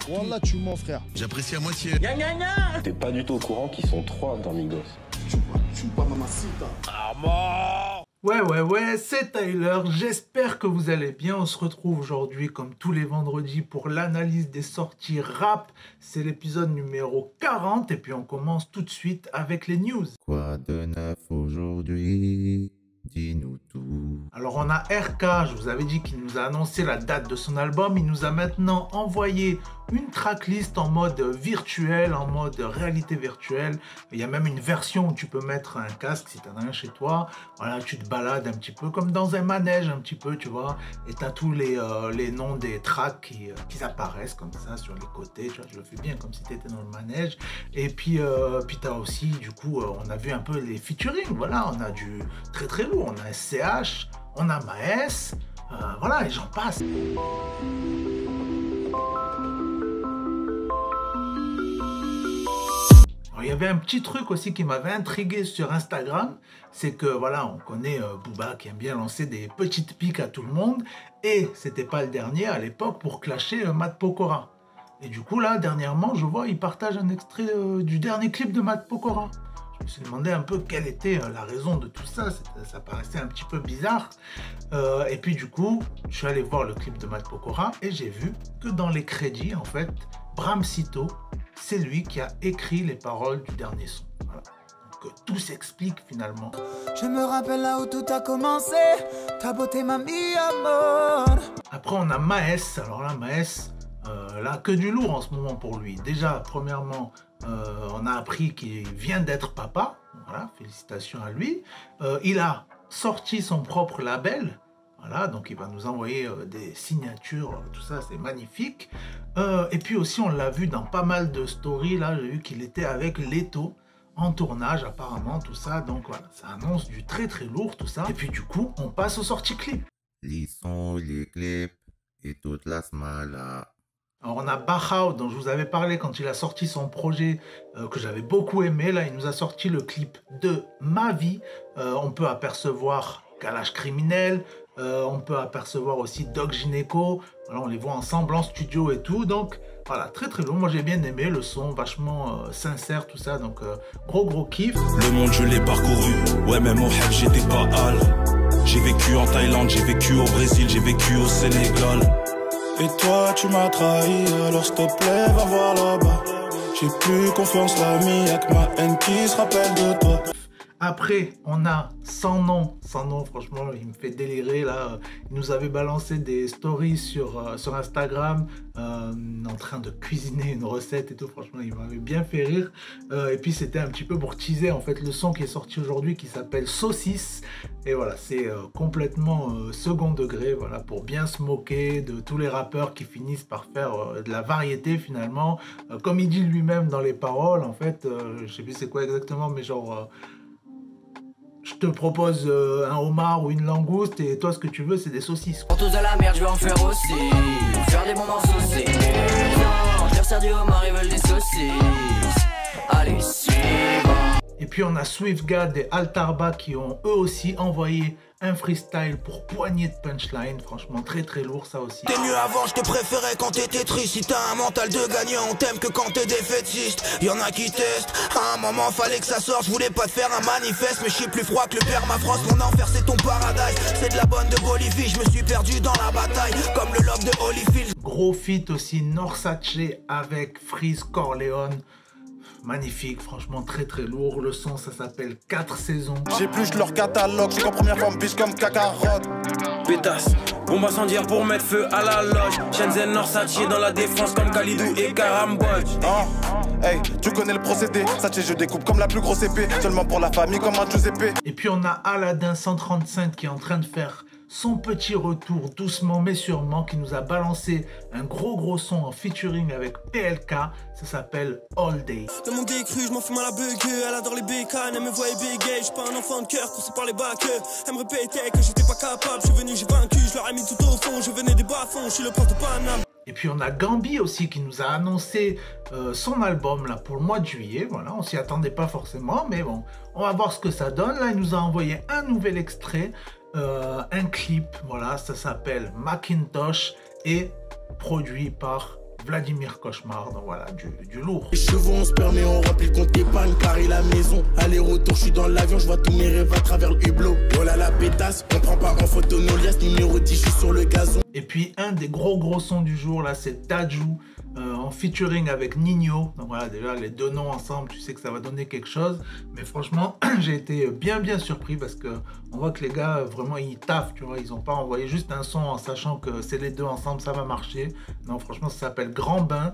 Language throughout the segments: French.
Wallah, tu mens, frère. J'apprécie à moitié. T'es pas du tout au courant qu'ils sont 3 dans Migos. Ouais, c'est Tyler, j'espère que vous allez bien. On se retrouve aujourd'hui comme tous les vendredis pour l'analyse des sorties rap. C'est l'épisode numéro 40 et puis on commence tout de suite avec les news. Quoi de neuf aujourd'hui? Dis-nous tout. Alors on a RK, je vous avais dit qu'il nous a annoncé la date de son album. Il nous a maintenant envoyé une tracklist en mode virtuel, en mode réalité virtuelle. Il y a même une version où tu peux mettre un casque si tu en as un chez toi. Voilà, tu te balades un petit peu comme dans un manège un petit peu, tu vois. Et tu as tous les noms des tracks qui apparaissent comme ça sur les côtés. Tu vois, je le fais bien comme si tu étais dans le manège. Et puis tu as aussi, du coup, on a vu un peu les featuring. Voilà, on a du très lourd. On a SCH, on a Maes, voilà, et j'en passe. Alors, il y avait un petit truc aussi qui m'avait intrigué sur Instagram, c'est que voilà, on connaît Booba qui aime bien lancer des petites piques à tout le monde, et c'était pas le dernier à l'époque pour clasher Matt Pokora. Et du coup là, dernièrement, je vois, il partage un extrait du dernier clip de Matt Pokora. Je me suis demandé un peu quelle était la raison de tout ça, ça paraissait un petit peu bizarre. Et puis du coup, je suis allé voir le clip de Matt Pokora et j'ai vu que dans les crédits, en fait, Bram Sito, c'est lui qui a écrit les paroles du dernier son. Voilà. Donc tout s'explique finalement. Je me rappelle là où tout a commencé, ta beauté m'a mis à mort. Après on a Maes, alors là Maes, là que du lourd en ce moment pour lui. Déjà, premièrement, on a appris qu'il vient d'être papa, voilà, félicitations à lui. Il a sorti son propre label, voilà, donc il va nous envoyer des signatures, tout ça, c'est magnifique. Et puis aussi, on l'a vu dans pas mal de stories, là, j'ai vu qu'il était avec Leto en tournage, apparemment, tout ça, donc voilà, ça annonce du très lourd, tout ça. Et puis du coup, on passe aux sorties clips. Les sons, les clips et toute la smala. Alors on a Bahao dont je vous avais parlé quand il a sorti son projet que j'avais beaucoup aimé. Là il nous a sorti le clip de Ma Vie. On peut apercevoir Kalash Criminel, on peut apercevoir aussi Doc Gynéco. Voilà, on les voit ensemble en studio et tout. Donc voilà, très long. Moi j'ai bien aimé le son, vachement sincère tout ça. Donc gros kiff. Le monde je l'ai parcouru, ouais même au rêve j'étais pas hal. J'ai vécu en Thaïlande, j'ai vécu au Brésil, j'ai vécu au Sénégal. Et toi tu m'as trahi, alors s'il te plaît va voir là-bas. J'ai plus confiance l'ami, y'a que ma haine qui se rappelle de toi. Après, on a Sans Nom, franchement, il me fait délirer, là. Il nous avait balancé des stories sur Instagram, en train de cuisiner une recette et tout, franchement, il m'avait bien fait rire. Et puis, c'était un petit peu pour teaser, en fait, le son qui est sorti aujourd'hui, qui s'appelle Saucisse. Et voilà, c'est complètement second degré, voilà, pour bien se moquer de tous les rappeurs qui finissent par faire de la variété, finalement. Comme il dit lui-même dans les paroles, en fait, je sais plus c'est quoi exactement, mais genre... je te propose un homard ou une langouste et toi ce que tu veux c'est des saucisses. Pour tous de la merde je vais en faire aussi, faire des bons morceaux c'est non, je leur sers du homard ils veulent des saucisses. Allez suivant. Et puis on a Swiftgad et Altarba qui ont eux aussi envoyé un freestyle pour poignée de punchline, franchement très lourd ça aussi. T'es mieux avant, je te préférais quand t'étais triste. Si t'as un mental de gagnant, on t'aime que quand t'es défaitiste. Y'en a qui testent, à un moment fallait que ça sorte. Je voulais pas te faire un manifeste, mais je suis plus froid que le permafrost. Mon enfer c'est ton paradise, c'est de la bonne de Bolivie. Je me suis perdu dans la bataille, comme le lobe de Holyfield. Gros feat aussi, Norsace avec Freeze Corleone. Magnifique, franchement très lourd. Le son ça s'appelle 4 saisons. J'épluche leur catalogue, je suis en première forme, biche comme Kakarot. Pétasse, bombe incendiaire pour mettre feu à la loge. Shenzhen Norsace dans la défense comme Khalidou et Karambodge. Hey, tu connais le procédé, Saché je découpe comme la plus grosse épée. Seulement pour la famille comme un Giuseppe. Et puis on a Aladdin 135 qui est en train de faire son petit retour doucement mais sûrement, qui nous a balancé un gros son en featuring avec PLK, ça s'appelle All Day. Dans mon décru, je m'en fume à la bugueux, elle adore les bécanes, elle me voit bégayer, je suis pas un enfant de cœur, poussé par les bacs, elle me répétait que j'étais pas capable, je suis venu, j'ai vaincu, je leur ai mis tout au fond, je venais des bas-fonds, je suis le prince de Paname. Et puis on a Gambi aussi qui nous a annoncé son album là pour le mois de juillet. Voilà, on s'y attendait pas forcément, mais bon, on va voir ce que ça donne. Là, il nous a envoyé un nouvel extrait, un clip. Voilà, ça s'appelle Macintosh et produit par Vladimir Cauchemar, donc voilà, du lourd. Les chevaux, on se permet, on remplit le compte épargne, Paris la maison. Aller-retour, je suis dans l'avion, je vois tous mes rêves à travers le hublot. Oh là la pétasse, on prend pas en photo nos liasses, numéro 10, je suis sur le gazon. Et puis un des gros sons du jour là, c'est Dadju en featuring avec Ninho. Donc voilà, déjà les deux noms ensemble, tu sais que ça va donner quelque chose. Mais franchement, j'ai été bien surpris parce que on voit que les gars vraiment ils taffent, tu vois, ils ont pas envoyé juste un son en sachant que c'est les deux ensemble, ça va marcher. Non, franchement, ça s'appelle Grand Bain.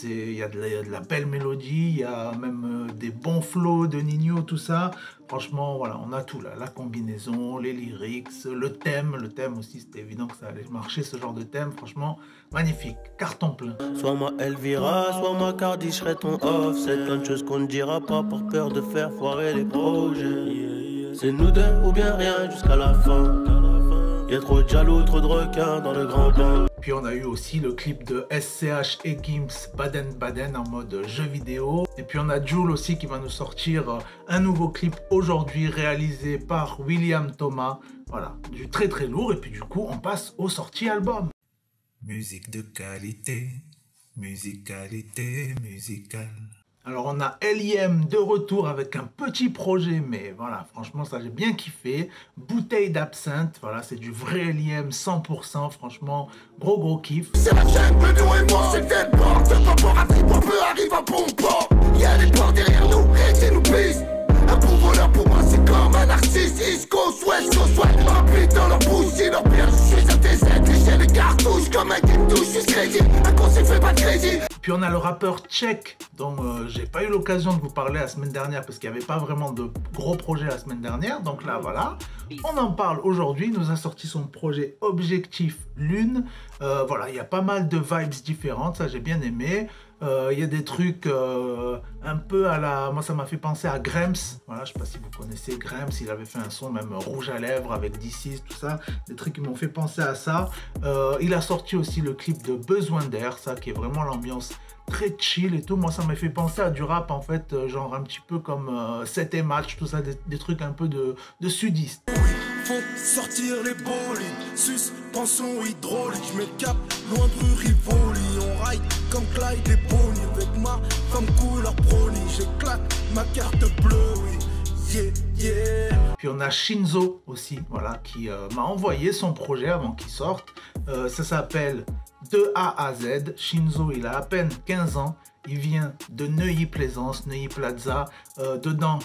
Il y a de la belle mélodie, il y a même des bons flows de Ninho, tout ça. Franchement, voilà, on a tout là, la combinaison, les lyrics, le thème aussi, c'était évident que ça allait marcher, ce genre de thème. Franchement, magnifique, carton plein. Soit ma Elvira, soit ma Cardi, je serai ton off. C'est plein de choses qu'on ne dira pas par peur de faire foirer les projets. C'est nous deux ou bien rien jusqu'à la fin. Y'a trop de jaloux, trop de requins dans le grand bain. Puis on a eu aussi le clip de SCH et Gims, Baden Baden, en mode jeu vidéo. Et puis on a Jul aussi qui va nous sortir un nouveau clip aujourd'hui réalisé par William Thomas. Voilà, du très lourd. Et puis du coup, on passe aux sorties albums. Musique de qualité, musicalité, musicale. Alors on a L.I.M de retour avec un petit projet, mais voilà, franchement ça j'ai bien kiffé. Bouteille d'absinthe, voilà, c'est du vrai L.I.M 100%, franchement, gros kiff. C'est la jungle, nous et moi, c'est le bord. De pas pour un trip, on peut arriver à bon port. Y'a des ports derrière nous, et nous pisse. Un bon voleur pour moi c'est comme un narcisse. East Coast, West Coast, ouais, remplis dans leur bouche, et leur pire, je suis un TZ, léger les cartouches comme un game touche, je suis crédit, un conseil fait pas de crédit. Puis on a le rappeur Tchèque, dont j'ai pas eu l'occasion de vous parler la semaine dernière parce qu'il n'y avait pas vraiment de gros projets la semaine dernière. Donc là, voilà, on en parle aujourd'hui. Il nous a sorti son projet Objectif Lune. Voilà, il y a pas mal de vibes différentes, ça j'ai bien aimé. Il y a des trucs un peu à la... Moi, ça m'a fait penser à Grems. Voilà, je sais pas si vous connaissez Grems. Il avait fait un son même rouge à lèvres avec D6, tout ça. Des trucs qui m'ont fait penser à ça. Il a sorti aussi le clip de Besoin d'air, ça qui est vraiment l'ambiance très chill et tout. Moi, ça m'a fait penser à du rap, en fait, genre un petit peu comme 7 et match, tout ça, des trucs un peu de sudiste. Faut sortir les bolides, suspension hydraulique, je mets le cap loin de Rivoli, on ride comme Clyde et Bonnie, avec ma femme couleur brownie, j'éclate ma carte bleue, oui, yeah. Puis on a Shinzo aussi, voilà, qui m'a envoyé son projet avant qu'il sorte, ça s'appelle De A à Z. Shinzo, il a à peine 15 ans, il vient de Neuilly-Plaisance, Neuilly-Plaza, dedans,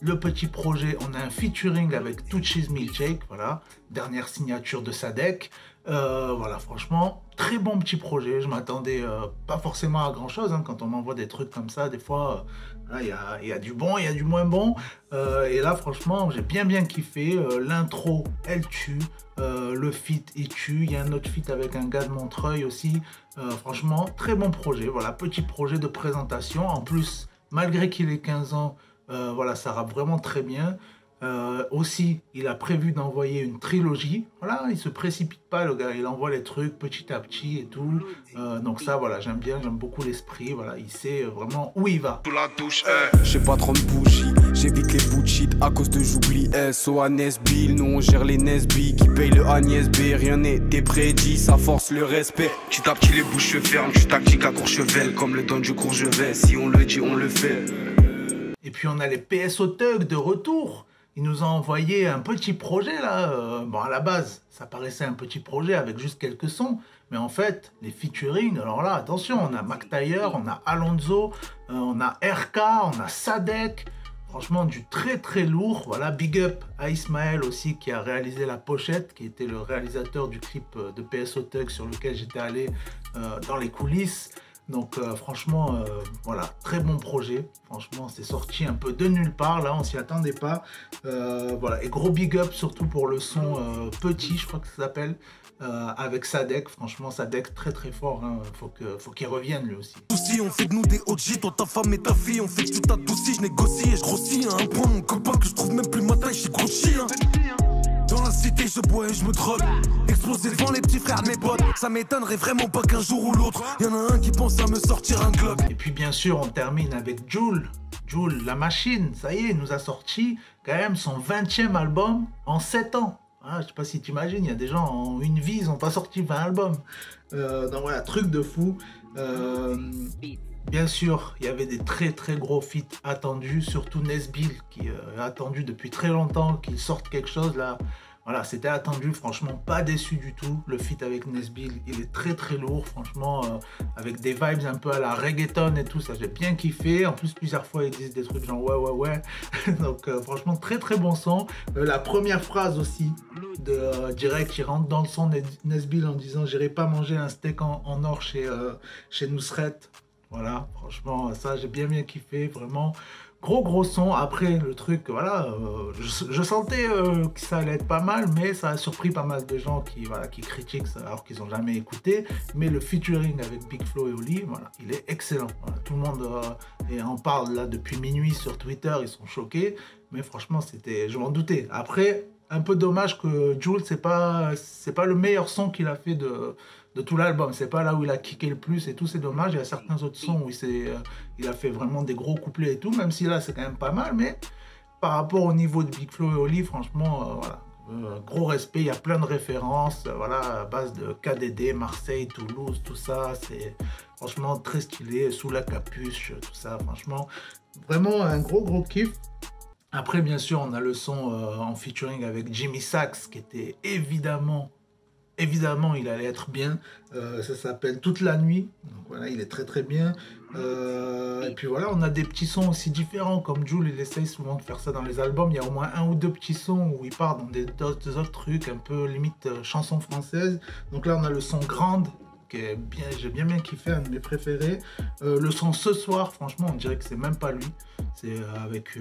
le petit projet, on a un featuring avec Tucci's Milkshake, voilà, dernière signature de Sadek. Voilà, franchement, très bon petit projet. Je m'attendais pas forcément à grand chose hein, quand on m'envoie des trucs comme ça. Des fois, il y a du bon, il y a du moins bon. Et là, franchement, j'ai bien kiffé. L'intro, elle tue. Le feat, il tue. Il y a un autre feat avec un gars de Montreuil aussi. Franchement, très bon projet. Voilà, petit projet de présentation. En plus, malgré qu'il ait 15 ans, voilà, ça rappe vraiment très bien. Aussi, il a prévu d'envoyer une trilogie. Voilà, il se précipite pas, le gars. Il envoie les trucs petit à petit et tout. Donc ça, voilà, j'aime beaucoup l'esprit. Voilà, il sait vraiment où il va. J'ai pas 30 bougies, j'évite les bullshit à cause de j'oublie SO à Nesbill. Nous on gère les Nesby qui payent le Agnès B. Rien n'est prédit, ça force le respect. Petit à petit les bouches se ferment, je tactique à Courchevel. Comme le don du Courchevel, si on le dit, on le fait. Et puis on a les PSO Thug de retour. Ils nous ont envoyé un petit projet là. Bon, à la base, ça paraissait un petit projet avec juste quelques sons. Mais en fait, les featuring, alors là, attention, on a Mac Taylor, on a Alonso, on a RK, on a Sadek. Franchement, du très lourd. Voilà, big up à Ismaël aussi qui a réalisé la pochette, qui était le réalisateur du clip de PSO Thug sur lequel j'étais allé dans les coulisses. Donc franchement, voilà, très bon projet. Franchement, c'est sorti un peu de nulle part, là, on s'y attendait pas. Voilà, et gros big up surtout pour le son Petit, je crois que ça s'appelle, avec Sadek. Franchement, Sadek très fort, hein. Faut qu'il revienne lui aussi. On fait de nous des OG, toi ta femme et ta fille, on fait que tu t'adoucis, je négocie et je grossis à un point, mon copain que je trouve même plus ma taille, je suis grossi. Dans la cité, je bois et je me drogue. Explosé devant les petits frères de mes potes. Ça m'étonnerait vraiment pas qu'un jour ou l'autre, y'en a un qui pense à me sortir un Glock. Et puis bien sûr, on termine avec Jul. Jul, la machine, ça y est, il nous a sorti quand même son 20e album en 7 ans. Ah, je sais pas si tu imagines, il y a des gens en une vie, ils n'ont pas sorti 20 albums. Donc voilà, truc de fou. Bien sûr, il y avait des très très gros feats attendus, surtout Nesbill qui a attendu depuis très longtemps qu'il sorte quelque chose là. Voilà, c'était attendu, franchement pas déçu du tout. Le feat avec Nesbill, il est très très lourd, franchement, avec des vibes un peu à la reggaeton et tout, ça j'ai bien kiffé. En plus, plusieurs fois ils disent des trucs genre ouais. Donc franchement, très très bon son. La première phrase aussi de direct qui rentre dans le son de Nesbill en disant j'irai pas manger un steak en or chez Nusret. Voilà, franchement, ça j'ai bien kiffé, vraiment. Gros son. Après le truc, voilà, je sentais que ça allait être pas mal, mais ça a surpris pas mal de gens qui critiquent ça alors qu'ils n'ont jamais écouté. Mais le featuring avec Big Flo et Oli, voilà, il est excellent. Voilà, tout le monde en parle là depuis minuit sur Twitter, ils sont choqués. Mais franchement, je m'en doutais. Après, un peu dommage que Jul, c'est pas le meilleur son qu'il a fait de tout l'album, c'est pas là où il a kické le plus et tout, c'est dommage. Il y a certains autres sons où il a fait vraiment des gros couplets et tout, même si là c'est quand même pas mal, mais par rapport au niveau de Big Flo et Oli, franchement, voilà, gros respect, il y a plein de références, voilà, à base de KDD, Marseille, Toulouse, tout ça, c'est franchement très stylé, Sous la capuche, tout ça, franchement, vraiment un gros kiff. Après, bien sûr, on a le son en featuring avec Jimmy Sax, qui était évidemment, il allait être bien. Ça s'appelle Toute la nuit. Donc voilà, il est très bien. Et puis voilà, on a des petits sons aussi différents. Comme Jul, il essaye souvent de faire ça dans les albums. Il y a au moins un ou deux petits sons où il part dans des autres trucs, un peu limite chansons françaises. Donc là, on a le son Grande, qui est bien, j'ai bien kiffé, un de mes préférés. Le son Ce soir, franchement, on dirait que c'est même pas lui. C'est avec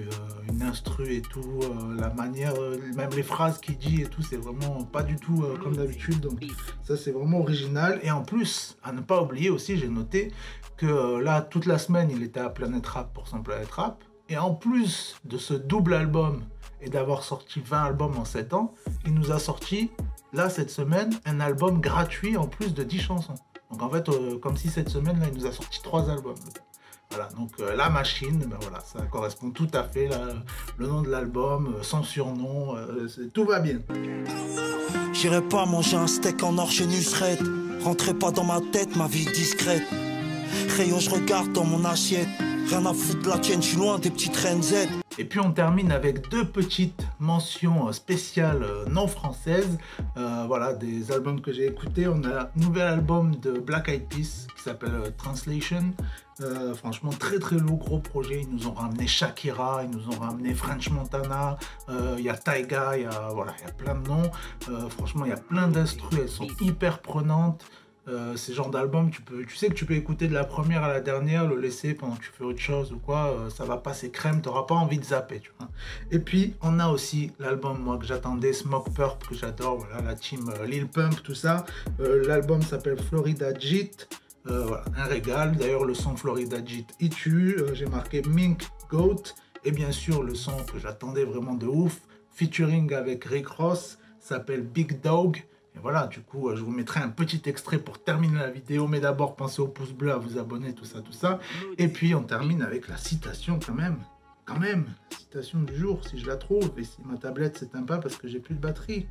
une instru et tout, la manière, même les phrases qu'il dit et tout, c'est vraiment pas du tout comme d'habitude. Donc ça, c'est vraiment original. Et en plus, à ne pas oublier aussi, j'ai noté que là, toute la semaine, il était à Planète Rap pour son Planète Rap. Et en plus de ce double album et d'avoir sorti 20 albums en 7 ans, il nous a sorti, là, cette semaine, un album gratuit en plus de 10 chansons. Donc en fait, comme si cette semaine, là, il nous a sorti 3 albums. Voilà, donc la machine, ben voilà, ça correspond tout à fait, là, le nom de l'album, son surnom, tout va bien. J'irai pas manger un steak en or chez Nusret. Rentrez pas dans ma tête, ma vie discrète. Rayon, je regarde dans mon assiette. Rien à foutre de la tienne, je suis loin des petites reines Z. Et puis on termine avec 2 petites mentions spéciales non françaises. Voilà, des albums que j'ai écoutés. On a un nouvel album de Black Eyed Peas qui s'appelle Translation. Franchement, très lourd, gros projet. Ils nous ont ramené Shakira, ils nous ont ramené French Montana, il y a Taiga, il y a plein de noms. Franchement, il y a plein d'instrus, elles sont hyper prenantes. Ces genres d'albums, tu sais que tu peux écouter de la première à la dernière, le laisser pendant que tu fais autre chose ou quoi, ça va passer crème, tu n'auras pas envie de zapper, tu vois. Et puis, on a aussi l'album, moi, que j'attendais, Smoke Purp, que j'adore, voilà, la team Lil Pump, tout ça. L'album s'appelle Florida Jeet, voilà, un régal. D'ailleurs, le son Florida Jeet, il tue. J'ai marqué Mink Goat, et bien sûr, le son que j'attendais vraiment de ouf, featuring avec Rick Ross, s'appelle Big Dog. Et voilà, du coup, je vous mettrai un petit extrait pour terminer la vidéo. Mais d'abord, pensez au pouce bleu, à vous abonner, tout ça. Et puis, on termine avec la citation quand même. La citation du jour, si je la trouve. Et si ma tablette s'éteint pas parce que j'ai plus de batterie.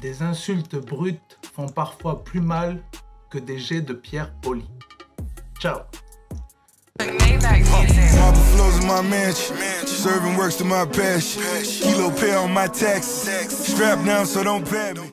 Des insultes brutes font parfois plus mal que des jets de pierre polie. Ciao. Marble flows in my mansion, serving works to my passion. Kilo pay on my taxes, strapped down so don't pay me.